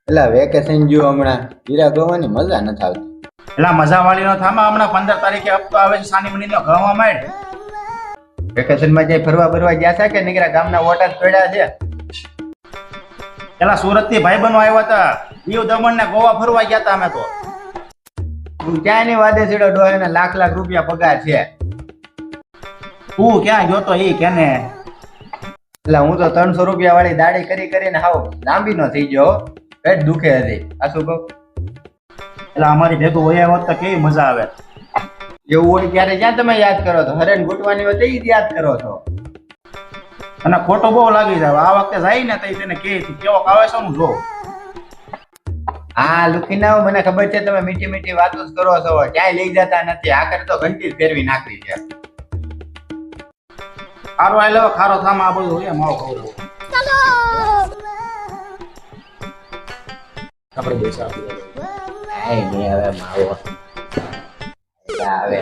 એટલે વેકેશન જ્યું હમણાં હીરા ગોવાની મજા નથી આવતી. એટલે મજા વાળી નો થામા હમણાં 15 તારીખે હપ્તો આવે છે સાની મની નો ઘઉં માંડ. વેકેશન માં જઈ ફરવા ગયા છે કે નીકળ્યા ગામના વોટર પડ્યા છે? પેલા સુરત થી ભાઈબંધો આવ્યા હતા, દીવ દમણ ને ગોવા ફરવા ગયા હતા અમે તો. તું ક્યાં ની વાદે સીડો ડોહે લાખ લાખ રૂપિયા પગાર છે. તું ક્યાં ગયો તો ઈ કેને? એટલે હું તો 300 રૂપિયા વાળી દાઢી કરી કરીને હાવ લાંબી નો થઈ ગયો. પેટ દુખે હતી. આ શું કહું? એટલે અમારી ભેગું હોય હોત તો કેવી મજા આવે. એવું હોય ત્યારે ક્યાં તમે યાદ કરો છો? હરેન ગુટવાની હોય તો ઈ જ યાદ કરો છો. અને ખોટો બહુ લાગી જાય. આ વખતે જાય ને તો તેને કે કેવો આવે છે હું જો. હા લુખી ના મને ખબર છે તમે મીઠી મીઠી વાતો જ કરો છો, ક્યાંય લઈ જતા નથી. આખરે તો ઘંટી જ ફેરવી નાખી છે. ખારો આઈ લો ખારો થામા આ બધું હોય માવો ખવડાવો. આપણે પૈસા આપી દો. નહીં હવે માવો આવે